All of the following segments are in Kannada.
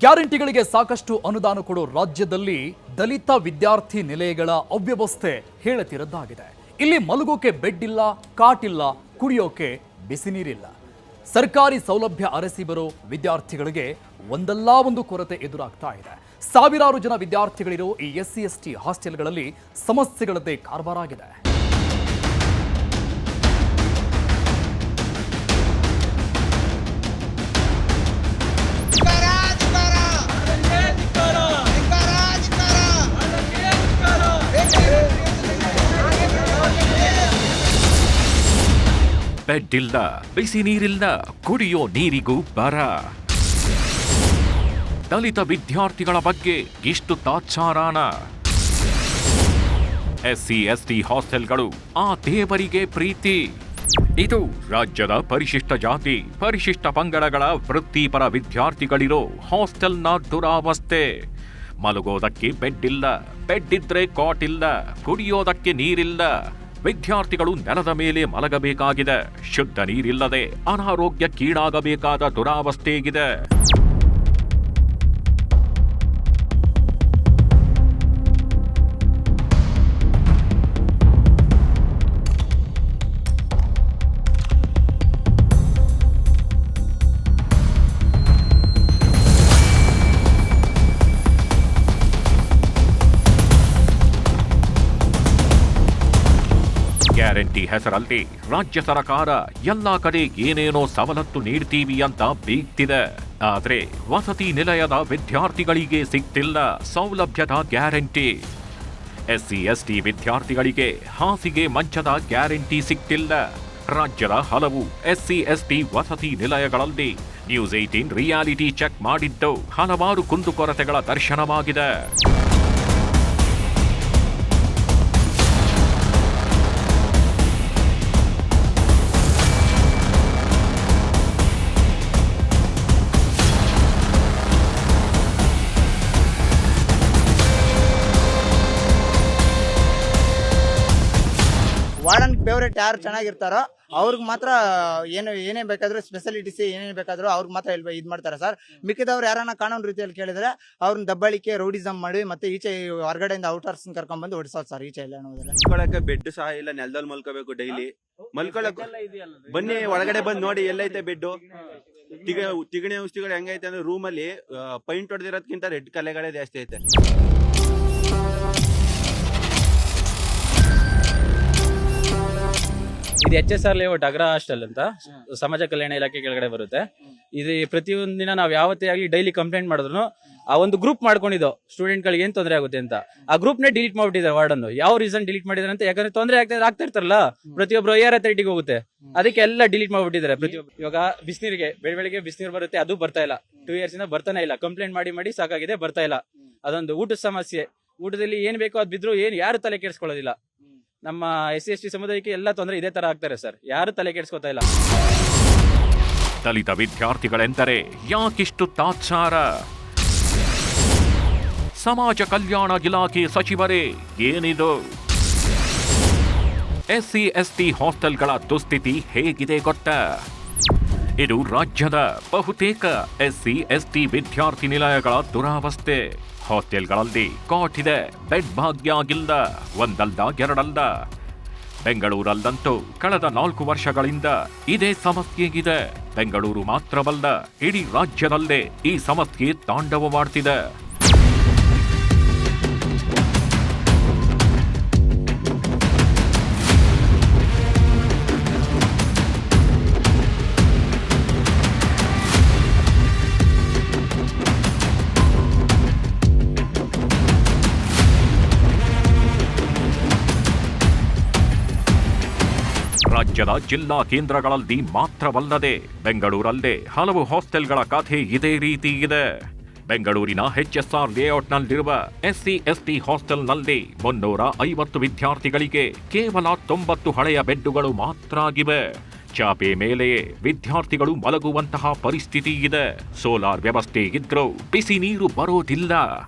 ಗ್ಯಾರಂಟಿಗಳಿಗೆ ಸಾಕಷ್ಟು ಅನುದಾನ ಕೊಡೋ ರಾಜ್ಯದಲ್ಲಿ ದಲಿತ ವಿದ್ಯಾರ್ಥಿ ನಿಲಯಗಳ ಅವ್ಯವಸ್ಥೆ ಹೇಳತಿರದ್ದಾಗಿದೆ. ಇಲ್ಲಿ ಮಲಗೋಕೆ ಬೆಡ್ ಇಲ್ಲ, ಕಾಟ್ ಇಲ್ಲ, ಕುಡಿಯೋಕೆ ಬಿಸಿ ನೀರಿಲ್ಲ. ಸರ್ಕಾರಿ ಸೌಲಭ್ಯ ಅರಸಿ ಬರೋ ವಿದ್ಯಾರ್ಥಿಗಳಿಗೆ ಒಂದಲ್ಲ ಒಂದು ಕೊರತೆ ಎದುರಾಗ್ತಾ ಇದೆ. ಸಾವಿರಾರು ಜನ ವಿದ್ಯಾರ್ಥಿಗಳಿರೋ ಈ SC/ST ಹಾಸ್ಟೆಲ್ಗಳಲ್ಲಿ ಸಮಸ್ಯೆಗಳದ್ದೇ ಕಾರ್ಬಾರಾಗಿದೆ. ಬೆಡ್ ಇಲ್ಲ, ಬಿಸಿ ನೀರಿಲ್ಲ, ಕುಡಿಯೋ ನೀರಿಗೂ ಬರ. ದಲಿತ ವಿದ್ಯಾರ್ಥಿಗಳ ಬಗ್ಗೆ ಇಷ್ಟು ತಾತ್ಸಾರಾನ? SC/ST ಹಾಸ್ಟೆಲ್ಗಳು ಆ ದೇವರಿಗೆ ಪ್ರೀತಿ. ಇದು ರಾಜ್ಯದ ಪರಿಶಿಷ್ಟ ಜಾತಿ, ಪರಿಶಿಷ್ಟ ಪಂಗಡಗಳ ವೃತ್ತಿಪರ ವಿದ್ಯಾರ್ಥಿಗಳಿರೋ ಹಾಸ್ಟೆಲ್ನ ದುರಾವಸ್ಥೆ. ಮಲಗೋದಕ್ಕೆ ಬೆಡ್ ಇಲ್ಲ, ಬೆಡ್ ಇದ್ರೆ ಕಾಟ್ ಇಲ್ಲ, ಕುಡಿಯೋದಕ್ಕೆ ನೀರಿಲ್ಲ. ವಿದ್ಯಾರ್ಥಿಗಳು ನೆಲದ ಮೇಲೆ ಮಲಗಬೇಕಾಗಿದೆ. ಶುದ್ಧ ನೀರಿಲ್ಲದೆ ಅನಾರೋಗ್ಯಕ್ಕೀಡಾಗಬೇಕಾದ ದುರಾವಸ್ಥೆಗಿದೆ. ಗ್ಯಾರಂಟಿ ಹೆಸರಲ್ಲಿ ರಾಜ್ಯ ಸರ್ಕಾರ ಎಲ್ಲಾ ಕಡೆ ಏನೇನೋ ಸವಲತ್ತು ನೀಡ್ತೀವಿ ಅಂತ ಬೀಗ್ತಿದೆ. ಆದ್ರೆ ವಸತಿ ನಿಲಯದ ವಿದ್ಯಾರ್ಥಿಗಳಿಗೆ ಸಿಗ್ತಿಲ್ಲ ಸೌಲಭ್ಯದ ಗ್ಯಾರಂಟಿ. SC/ST ವಿದ್ಯಾರ್ಥಿಗಳಿಗೆ ಹಾಸಿಗೆ ಮಂಚದ ಗ್ಯಾರಂಟಿ ಸಿಗ್ತಿಲ್ಲ. ರಾಜ್ಯದ ಹಲವು SC/ST ವಸತಿ ನಿಲಯಗಳಲ್ಲಿ ನ್ಯೂಸ್ 18 ರಿಯಾಲಿಟಿ ಚೆಕ್ ಮಾಡಿದ್ದು ಹಲವಾರು ಕುಂದುಕೊರತೆಗಳ ದರ್ಶನವಾಗಿದೆ. ವಾರ್ಡನ್ ಫೇವ್ರೇಟ್ ಯಾರು ಚೆನ್ನಾಗಿರ್ತಾರೋ ಅವ್ರಿಗೆ ಮಾತ್ರ ಏನೇ ಬೇಕಾದ್ರೂ ಸ್ಪೆಷಾಲಿಟೀಸ್ ಏನೇನು ಬೇಕಾದ್ರೂ ಅವ್ರಿಗೆ ಮಾತ್ರ ಇದು ಮಾಡ್ತಾರೆ ಸರ್. ಮಿಕ್ಕಿದವ್ರು ಯಾರನ್ನ ಕಾನೂನು ರೀತಿಯಲ್ಲಿ ಕೇಳಿದ್ರೆ ಅವ್ರನ್ನ ದಬ್ಬಾಳಿಕೆ ರೌಡಿಸಮ್ ಮಾಡಿ ಮತ್ತೆ ಈಚೆ ಹೊರಗಡೆಯಿಂದ ಔಟರ್ಸ್ ಕರ್ಕೊಂಡ್ ಬಂದು ಹೊಡಿಸೋದು ಸರ್. ಈಚೆ ಇಲ್ಲ ಮಲ್ಕೊಳಕ್ಕೆ ಬೆಡ್ ಸಹ ಇಲ್ಲ, ನೆಲದಲ್ಲಿ ಮಲ್ಕೋಬೇಕು ಡೈಲಿ. ಮಲ್ಕೊಳಕ್ ಬನ್ನಿ ಒಳಗಡೆ ಬಂದು ನೋಡಿ ಎಲ್ಲೈತೆ ಬೆಡ್. ತಿಗಣಿ ಔಷಧಿಗಳು ಹೆಂಗೈತೆ ಅಂದ್ರೆ ರೂಮ್ ಅಲ್ಲಿ ಪೈಂಟ್ ಹೊಡೆದಿರೋದ್ಕಿಂತ ರೆಡ್ ಕಲೆಗಳೇ ಜಾಸ್ತಿ ಐತೆ. ಇದು HSR ಲೇಔಟ್ ಅಗ್ರ ಹಾಸ್ಟೆಲ್ ಅಂತ ಸಮಾಜ ಕಲ್ಯಾಣ ಇಲಾಖೆ ಕೆಳಗಡೆ ಬರುತ್ತೆ. ಇದು ಪ್ರತಿಯೊಂದು ದಿನ ನಾವು ಯಾವತ್ತೇ ಆಗಲಿ ಡೈಲಿ ಕಂಪ್ಲೇಂಟ್ ಮಾಡಿದ್ರು ಆ ಒಂದು ಗ್ರೂಪ್ ಮಾಡ್ಕೊಂಡಿದ್ದು ಸ್ಟೂಡೆಂಟ್ ಗಳಿಗೆ ಏನ್ ತೊಂದರೆ ಆಗುತ್ತೆ ಅಂತ ಆ ಗ್ರೂಪ್ ನೇ ಡಿಲೀಟ್ ಮಾಡ್ಬಿಟ್ಟಿದ್ದಾರೆ ವಾರ್ಡನ್. ಯಾವ ರೀಸನ್ ಡಿಲೀಟ್ ಮಾಡಿದಾರೆ ಅಂತ, ಯಾಕಂದ್ರೆ ತೊಂದರೆ ಆಗ್ತಾ ಇರ್ತಾರಲ್ಲ ಪ್ರತಿಯೊಬ್ರು AR ಅಥಾರಿಟಿಗೆ ಹೋಗುತ್ತೆ, ಅದಕ್ಕೆ ಎಲ್ಲ ಡಿಲೀಟ್ ಮಾಡ್ಬಿಟ್ಟಿದ್ದಾರೆ ಪ್ರತಿಯೊಬ್ರು. ಇವಾಗ ಬಿಸಿನೀರಿಗೆ ಬೆಳಗ್ಗೆ ಬಿಸಿನೀರು ಬರುತ್ತೆ, ಅದು ಬರ್ತಾ ಇಲ್ಲ. 2 years ಇಂದ ಬರ್ತಾನೆ ಇಲ್ಲ. ಕಂಪ್ಲೇಂಟ್ ಮಾಡಿ ಸಾಕಾಗಿದೆ, ಬರ್ತಾ ಇಲ್ಲ. ಅದೊಂದು ಊಟದ ಸಮಸ್ಯೆ. ಊಟದಲ್ಲಿ ಏನ್ ಬೇಕೋ ಅದ್ ಬಿದ್ರು ಯಾರು ತಲೆ ಕೆಡಿಸ್ಕೊಳ್ಳೋದಿಲ್ಲ. ನಮ್ಮ SC/ST ಸಮುದಾಯಕ್ಕೆ ಎಲ್ಲ ತೊಂದರೆ ಇದೇ ತರ ಆಗ್ತಾರೆ ಸರ್. ಯಾರು ತಲೆ ಕೆಡಿಸ್ಕೊತಾ ಇಲ್ಲ. ದಲಿತ ವಿದ್ಯಾರ್ಥಿಗಳೆಂದರೆ ಯಾಕಿಷ್ಟು ತಾತ್ಸಾರ? ಸಮಾಜ ಕಲ್ಯಾಣ ಇಲಾಖೆ ಸಚಿವರೇ ಏನಿದು? SC/ST ಹಾಸ್ಟೆಲ್ಗಳ ದುಸ್ಥಿತಿ ಹೇಗಿದೆ ಗೊತ್ತಾ? ಇದು ರಾಜ್ಯದ ಬಹುತೇಕ SC/ST ವಿದ್ಯಾರ್ಥಿ ನಿಲಯಗಳ ದುರಾವಸ್ಥೆ. ಹಾಸ್ಟೆಲ್ಗಳಲ್ಲಿ ಕಾಟ್ ಇದೆ, ಬೆಡ್ ಭಾಗ್ಯ ಇಲ್ಲ. ಒಂದಲ್ಲ ಎರಡಲ್ಲ. ಬೆಂಗಳೂರಲ್ಲಂತೂ ಕಳೆದ 4 ವರ್ಷಗಳಿಂದ ಇದೇ ಸಮಸ್ಯೆ ಇದೆ. ಬೆಂಗಳೂರು ಮಾತ್ರವಲ್ಲ, ಇಡೀ ರಾಜ್ಯದಲ್ಲೇ ಈ ಸಮಸ್ಯೆ ತಾಂಡವವಾಡ್ತಿದೆ. ರಾಜ್ಯದ ಜಿಲ್ಲಾ ಕೇಂದ್ರಗಳಲ್ಲಿ ಮಾತ್ರವಲ್ಲದೆ ಬೆಂಗಳೂರಲ್ಲೇ ಹಲವು ಹಾಸ್ಟೆಲ್ಗಳ ಕಥೆ ಇದೇ ರೀತಿ ಇದೆ. ಬೆಂಗಳೂರಿನ HSR ಲೇಔಟ್ನಲ್ಲಿರುವ SC/ST ಹಾಸ್ಟೆಲ್ನಲ್ಲಿ 350 ವಿದ್ಯಾರ್ಥಿಗಳಿಗೆ ಕೇವಲ 90 ಹಳೆಯ ಬೆಡ್ಡುಗಳು ಮಾತ್ರ ಆಗಿವೆ. ಚಾಪೆ ಮೇಲೆಯೇ ವಿದ್ಯಾರ್ಥಿಗಳು ಮಲಗುವಂತಹ ಪರಿಸ್ಥಿತಿ ಇದೆ. ಸೋಲಾರ್ ವ್ಯವಸ್ಥೆ ಇದ್ರೂ ಬಿಸಿ ನೀರು ಬರೋದಿಲ್ಲ.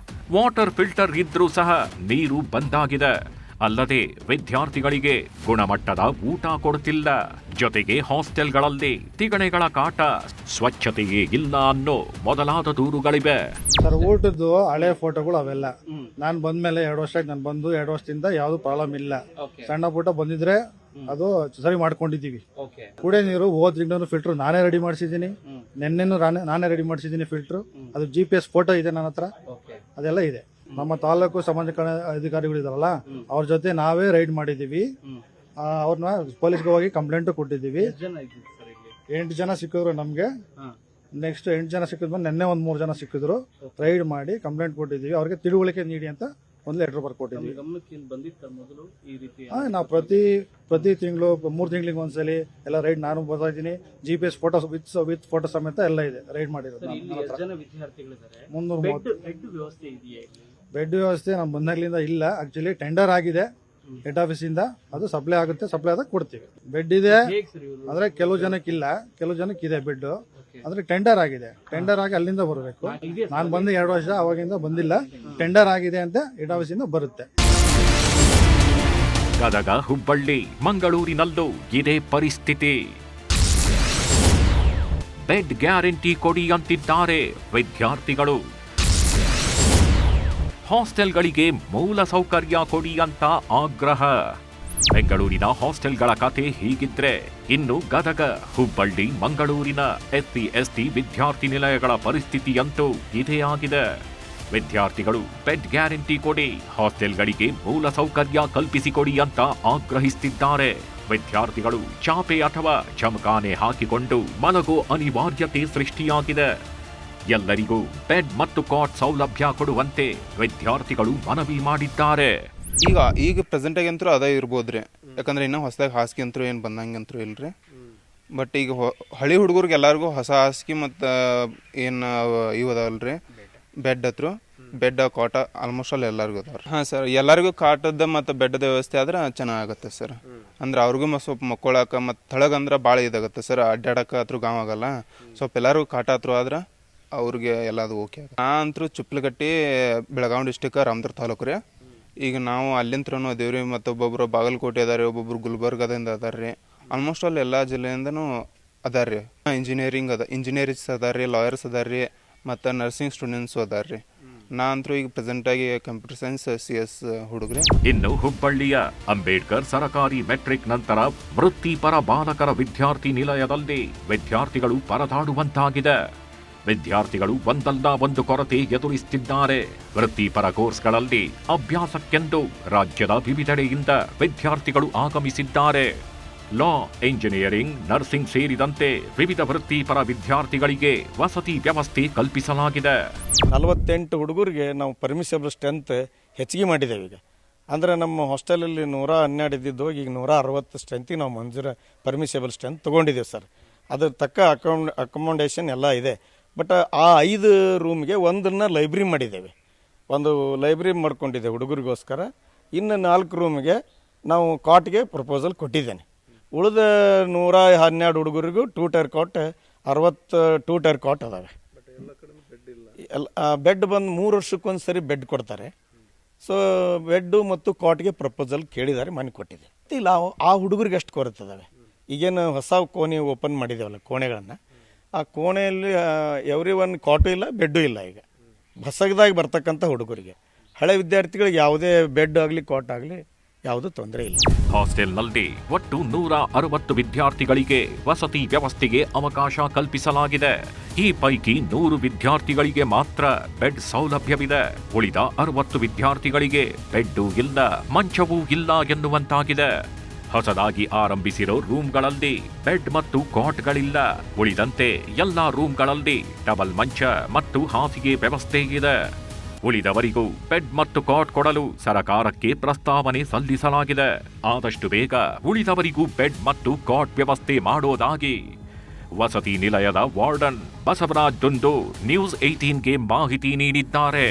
ವಾಟರ್ ಫಿಲ್ಟರ್ ಇದ್ರೂ ಸಹ ನೀರು ಬಂದಾಗಿದೆ. ಅಲ್ಲದೆ ವಿದ್ಯಾರ್ಥಿಗಳಿಗೆ ಗುಣಮಟ್ಟದ ಊಟ ಕೊಡ್ತಿಲ್ಲ. ಜೊತೆಗೆ ಹಾಸ್ಟೆಲ್ಗಳಲ್ಲಿ ತಿಗಣೆಗಳ ಕಾಟ, ಸ್ವಚ್ಛತೆಯೇ ಇಲ್ಲ ಅನ್ನೋ ಮೊದಲಾದ ದೂರುಗಳಿವೆ. ಸರ್, ಊಟದ್ದು ಹಳೆ ಫೋಟೋಗಳು ಅವೆಲ್ಲ ನಾನು ಬಂದ್ಮೇಲೆ 2 ವರ್ಷ ಆಯ್ತು. ನಾನು ಬಂದು 2 ವರ್ಷದಿಂದ ಯಾವ್ದು ಪ್ರಾಬ್ಲಮ್ ಇಲ್ಲ. ಸಣ್ಣ ಪುಟ್ಟ ಬಂದಿದ್ರೆ ಅದು ಸರಿ ಮಾಡ್ಕೊಂಡಿದೀವಿ. ಕುಡಿಯೋ ನೀರು ಹೋದ್ ತಿಂಗಳು ಫಿಲ್ಟರ್ ನಾನೇ ರೆಡಿ ಮಾಡಿಸಿದ್ದೀನಿ. ನೆನ್ನೆನೂ ನಾನೇ ರೆಡಿ ಮಾಡಿಸಿದ್ದೀನಿ ಫಿಲ್ಟರ್. ಅದು GPS ಫೋಟೋ ಇದೆ ನನ್ನ ಹತ್ರ, ಅದೆಲ್ಲ ಇದೆ. ನಮ್ಮ ತಾಲೂಕು ಸಮಾಜ ಕಲ್ಯಾಣ ಅಧಿಕಾರಿಗಳು ಇದಾರಲ್ಲ, ಅವ್ರ ಜೊತೆ ನಾವೇ ರೈಡ್ ಮಾಡಿದೀವಿ. ಅವ್ರನ್ನ ಪೊಲೀಸ್ಗೆ ಹೋಗಿ ಕಂಪ್ಲೇಂಟ್ ಕೊಟ್ಟಿದ್ದೀವಿ. 8 ಜನ ಸಿಕ್ಕಿದ್ರು ನಮ್ಗೆ. ನೆಕ್ಸ್ಟ್ 8 ಜನ ಸಿಕ್ಕಿದ್ಮೇಲೆ ನಿನ್ನೆ 3 ಜನ ಸಿಕ್ಕಿದ್ರು. ರೈಡ್ ಮಾಡಿ ಕಂಪ್ಲೇಂಟ್ ಕೊಟ್ಟಿದ್ದೀವಿ. ಅವ್ರಿಗೆ ತಿಳುವಳಿಕೆ ನೀಡಿ ಅಂತ ಒಂದು ಲೆಟರ್ ಬರ್ಕೊಟ್ಟಿದ್ದೀವಿ. ನಾವು ಪ್ರತಿ ತಿಂಗಳು 3 ತಿಂಗಳಿಗೆ ಒಂದ್ಸಲಿ ಎಲ್ಲ ರೈಡ್ ನಾನು ಬರ್ತಾ ಇದ್ದೀನಿ. GPS ಫೋಟೋ ವಿತ್ ಫೋಟೋ ಸಮೇತ ಎಲ್ಲ ಇದೆ ರೈಡ್ ಮಾಡಿರೋದು. 330 ಬೆಡ್ ವ್ಯವಸ್ಥೆ ನಮ್ಮ ಬಂದಾಗ್ಲಿಂದ ಇಲ್ಲ. ಆಕ್ಚುಲಿ ಟೆಂಡರ್ ಆಗಿದೆ ಹೆಡ್ ಆಫೀಸ್ ಇಂದ, ಅದು ಸಪ್ಲೈ ಆಗುತ್ತೆ. ಸಪ್ಲೈ ಆದಾಗ ಕೊಡ್ತೀವಿ. ಬೆಡ್ ಇದೆ ಅಂದ್ರೆ ಕೆಲವು ಜನಕ್ಕೆ ಇಲ್ಲ, ಕೆಲವು ಜನಕ್ಕೆ ಇದೆ ಬೆಡ್. ಅಂದ್ರೆ ಟೆಂಡರ್ ಆಗಿದೆ. ಟೆಂಡರ್ ಆಗಿ ಅಲ್ಲಿಂದ ಬರಬೇಕು. ನಾನು ಬಂದು 2 ವರ್ಷ ಅವಾಗಿಂದ ಬಂದಿಲ್ಲ. ಟೆಂಡರ್ ಆಗಿದೆ ಅಂತ ಹೆಡ್ ಆಫೀಸ್ ಇಂದ ಬರುತ್ತೆ. ಗದಗ, ಹುಬ್ಬಳ್ಳಿ, ಮಂಗಳೂರಿನಲ್ಲೂ ಇದೇ ಪರಿಸ್ಥಿತಿ. ಬೆಡ್ ಗ್ಯಾರಂಟಿ ಕೊಡಿ ಅಂತಿದ್ದಾರೆ ವಿದ್ಯಾರ್ಥಿಗಳು. ಹಾಸ್ಟೆಲ್ಗಳಿಗೆ ಮೂಲ ಸೌಕರ್ಯ ಕೊಡಿ ಅಂತ ಆಗ್ರಹ. ಬೆಂಗಳೂರಿನ ಹಾಸ್ಟೆಲ್ಗಳ ಕತೆ ಹೀಗಿದ್ರೆ, ಇನ್ನು ಗದಗ, ಹುಬ್ಬಳ್ಳಿ, ಮಂಗಳೂರಿನ SC/ST ವಿದ್ಯಾರ್ಥಿ ನಿಲಯಗಳ ಪರಿಸ್ಥಿತಿಯಂತೂ ಇದೇ ಆಗಿದೆ. ವಿದ್ಯಾರ್ಥಿಗಳು ಬೆಡ್ ಗ್ಯಾರಂಟಿ ಕೊಡಿ, ಹಾಸ್ಟೆಲ್ಗಳಿಗೆ ಮೂಲ ಸೌಕರ್ಯ ಕಲ್ಪಿಸಿಕೊಡಿ ಅಂತ ಆಗ್ರಹಿಸುತ್ತಿದ್ದಾರೆ. ವಿದ್ಯಾರ್ಥಿಗಳು ಚಾಪೆ ಅಥವಾ ಜಮಖಾನೆ ಹಾಕಿಕೊಂಡು ಮಲಗೋ ಅನಿವಾರ್ಯತೆ ಸೃಷ್ಟಿಯಾಗಿದೆ. ಎಲ್ಲರಿಗೂ ಬೆಡ್ ಮತ್ತು ಕಾಟ್ ಸೌಲಭ್ಯ ಕೊಡುವಂತೆ ವಿದ್ಯಾರ್ಥಿಗಳು ಮನವಿ ಮಾಡಿದ್ದಾರೆ. ಈಗ ಪ್ರೆಸೆಂಟ್ ಆಗಿ ಅಂತೂ ಅದೇ ಇರ್ಬೋದ್ರಿ. ಯಾಕಂದ್ರೆ ಇನ್ನ ಹೊಸದಾಗಿ ಹಾಸಿಗೆ ಅಂತೂ ಏನು ಬಂದಂಗಂತೂ ಇಲ್ರಿ. ಬಟ್ ಈಗ ಹಳಿ ಹುಡುಗರಿಗೆ ಎಲ್ಲರಿಗೂ ಹೊಸ ಹಾಸಿಗೆ ಮತ್ತು ಏನು ಇವು ಅದಾವಲ್ರಿ ಬೆಡ್ ಹತ್ರ, ಬೆಡ್ ಕಾಟ ಆಲ್ಮೋಸ್ಟ್ ಅಲ್ಲಿ ಎಲ್ಲರಿಗೂ ಅದಾವ್ರಿ. ಹಾಂ ಸರ್, ಎಲ್ಲರಿಗೂ ಕಾಟದ ಮತ್ತು ಬೆಡ್ದ ವ್ಯವಸ್ಥೆ ಆದ್ರೆ ಚೆನ್ನಾಗುತ್ತೆ ಸರ್. ಅಂದ್ರೆ ಅವ್ರಿಗೂ ಸ್ವಲ್ಪ ಮಕ್ಕೊಳಕ ಮತ್ತು ತಳಗಂದ್ರೆ ಭಾಳ ಇದಾಗುತ್ತೆ ಸರ್. ಅಡ್ಡಾಡಕ್ಕೆ ಹತ್ರ ಗಾಂವ್ ಆಗಲ್ಲ. ಸ್ವಲ್ಪ ಎಲ್ಲರಿಗೂ ಕಾಟ ಹತ್ರ ಆದ್ರೆ ಅವ್ರಿಗೆ ಎಲ್ಲದು ಓಕೆ. ನಾ ಅಂತೂ ಚುಪ್ಲಗಟ್ಟಿ, ಬೆಳಗಾವಿ ಡಿಸ್ಟಿಕ್, ರಾಮದುರ್ಗ ತಾಲೂಕು ರೀ. ಈಗ ನಾವು ಅಲ್ಲಿಂತ್ರನೂ ಅದೇವ್ರಿ. ಮತ್ತು ಒಬ್ಬೊಬ್ರು ಬಾಗಲಕೋಟೆ ಅದಾರೆ, ಒಬ್ಬೊಬ್ರು ಗುಲ್ಬರ್ಗದಿಂದ ಅದಾರ್ರಿ. ಆಲ್ಮೋಸ್ಟ್ ಅಲ್ಲಿ ಎಲ್ಲ ಜಿಲ್ಲೆಯಿಂದನೂ ಅದಾರ್ರಿ. ಇಂಜಿನಿಯರಿಂಗ್ಸ್ ಅದಾರ್ರಿ, ಲಾಯರ್ಸ್ ಅದಾರ್ರಿ, ಮತ್ತು ನರ್ಸಿಂಗ್ ಸ್ಟೂಡೆಂಟ್ಸು ಅದಾರ್ರಿ. ನಾ ಅಂತೂ ಈಗ ಪ್ರೆಸೆಂಟ್ ಆಗಿ ಕಂಪ್ಯೂಟರ್ ಸೈನ್ಸ್ CS ಹುಡುಗ್ರಿ. ಇನ್ನು ಹುಬ್ಬಳ್ಳಿಯ ಅಂಬೇಡ್ಕರ್ ಸರಕಾರಿ ಮೆಟ್ರಿಕ್ ನಂತರ ವೃತ್ತಿಪರ ಬಾಲಕರ ವಿದ್ಯಾರ್ಥಿ ನಿಲಯದಲ್ಲಿ ವಿದ್ಯಾರ್ಥಿಗಳು ಪರದಾಡುವಂತಾಗಿದೆ. ವಿದ್ಯಾರ್ಥಿಗಳು ಒಂದಲ್ಲ ಒಂದು ಕೊರತೆ ಎದುರಿಸುತ್ತಿದ್ದಾರೆ. ವೃತ್ತಿಪರ ಕೋರ್ಸ್ಗಳಲ್ಲಿ ಅಭ್ಯಾಸಕ್ಕೆಂದು ರಾಜ್ಯದ ವಿವಿಧೆಡೆಯಿಂದ ವಿದ್ಯಾರ್ಥಿಗಳು ಆಗಮಿಸಿದ್ದಾರೆ. ಲಾ, ಇಂಜಿನಿಯರಿಂಗ್, ನರ್ಸಿಂಗ್ ಸೇರಿದಂತೆ ವಿವಿಧ ವೃತ್ತಿಪರ ವಿದ್ಯಾರ್ಥಿಗಳಿಗೆ ವಸತಿ ವ್ಯವಸ್ಥೆ ಕಲ್ಪಿಸಲಾಗಿದೆ. 48 ಹುಡುಗರಿಗೆ ನಾವು ಪರ್ಮಿಸಬಲ್ ಸ್ಟ್ರೆಂತ್ ಹೆಚ್ಚಿಗೆ ಮಾಡಿದ್ದೇವೆ. ಈಗ ಅಂದ್ರೆ ನಮ್ಮ ಹಾಸ್ಟೆಲಲ್ಲಿ 112 ಇದ್ದಿದ್ದು ಈಗ 160 ಸ್ಟ್ರೆಂತಿಗೆ ನಾವು ಮಂಜೂರ ಪರ್ಮಿಸಬಲ್ ಸ್ಟ್ರೆಂತ್ ತೊಗೊಂಡಿದ್ದೇವೆ ಸರ್. ಅದ್ರ ತಕ್ಕ ಅಕೊಮೊಡೇಷನ್ ಎಲ್ಲ ಇದೆ. ಬಟ್ ಆ 5 ರೂಮ್ಗೆ ಒಂದನ್ನು ಲೈಬ್ರರಿ ಮಾಡಿದ್ದೇವೆ. ಒಂದು ಲೈಬ್ರರಿ ಮಾಡ್ಕೊಂಡಿದ್ದೇವೆ ಹುಡುಗರಿಗೋಸ್ಕರ. ಇನ್ನು 4 ರೂಮ್ಗೆ ನಾವು ಕಾಟ್ಗೆ ಪ್ರಪೋಸಲ್ ಕೊಟ್ಟಿದ್ದೇನೆ. ಉಳಿದ 112 ಹುಡುಗರಿಗೂ 2 ಟೈರ್ ಕಾಟ್, 62 ಟೈರ್ ಕಾಟ್ ಅದಾವೆ. ಬೆಡ್ ಬಂದು 3 ವರ್ಷಕ್ಕೊಂದು ಸರಿ ಬೆಡ್ ಕೊಡ್ತಾರೆ. ಸೊ ಬೆಡ್ಡು ಮತ್ತು ಕಾಟ್ಗೆ ಪ್ರಪೋಸಲ್ ಕೇಳಿದ್ದಾರೆ, ಮನೆ ಕೊಟ್ಟಿದೆ. ಇಲ್ಲ ಆ ಹುಡುಗರಿಗೆ ಎಷ್ಟು ಕೊರತದಾವೆ. ಈಗೇನು ಹೊಸ ಕೋಣೆ ಓಪನ್ ಮಾಡಿದ್ದೇವಲ್ಲ ಕೋಣೆಗಳನ್ನು, ಆ ಕೋಣೆಯಲ್ಲಿ ಎವ್ರಿ ಒನ್ ಕಾಟು ಇಲ್ಲ, ಬೆಡ್ಡು ಇಲ್ಲ. ಈಗ ಹೊಸದಾಗಿ ಬರ್ತಕ್ಕಂಥ ಹುಡುಗರಿಗೆ, ಹಳೆ ವಿದ್ಯಾರ್ಥಿಗಳಿಗೆ ಯಾವುದೇ ಬೆಡ್ ಆಗಲಿ ಕಾಟ್ ಆಗಲಿ ಯಾವುದೂ ತೊಂದರೆ ಇಲ್ಲ. ಹಾಸ್ಟೆಲ್ನಲ್ಲಿ ಒಟ್ಟು 160 ವಿದ್ಯಾರ್ಥಿಗಳಿಗೆ ವಸತಿ ವ್ಯವಸ್ಥೆಗೆ ಅವಕಾಶ ಕಲ್ಪಿಸಲಾಗಿದೆ. ಈ ಪೈಕಿ 100 ವಿದ್ಯಾರ್ಥಿಗಳಿಗೆ ಮಾತ್ರ ಬೆಡ್ ಸೌಲಭ್ಯವಿದೆ. ಉಳಿದ 60 ವಿದ್ಯಾರ್ಥಿಗಳಿಗೆ ಬೆಡ್ಡೂ ಇಲ್ಲ, ಮಂಚವೂ ಇಲ್ಲ ಎನ್ನುವಂತಾಗಿದೆ. ಹೊಸದಾಗಿ ಆರಂಭಿಸಿರೋ ರೂಮ್ಗಳಲ್ಲಿ ಬೆಡ್ ಮತ್ತು ಕಾಟ್ಗಳಿಲ್ಲ. ಉಳಿದಂತೆ ಎಲ್ಲಾ ರೂಮ್ಗಳಲ್ಲಿ ಡಬಲ್ ಮಂಚ ಮತ್ತು ಹಾಸಿಗೆ ವ್ಯವಸ್ಥೆ ಇದೆ. ಉಳಿದವರಿಗೂ ಬೆಡ್ ಮತ್ತು ಕಾಟ್ ಕೊಡಲು ಸರಕಾರಕ್ಕೆ ಪ್ರಸ್ತಾವನೆ ಸಲ್ಲಿಸಲಾಗಿದೆ. ಆದಷ್ಟು ಬೇಗ ಉಳಿದವರಿಗೂ ಬೆಡ್ ಮತ್ತು ಕಾಟ್ ವ್ಯವಸ್ಥೆ ಮಾಡೋದಾಗಿ ವಸತಿ ನಿಲಯದ ವಾರ್ಡನ್ ಬಸವರಾಜ್ ದುಂಡು ನ್ಯೂಸ್ 18ಗೆ ಮಾಹಿತಿ ನೀಡಿದ್ದಾರೆ.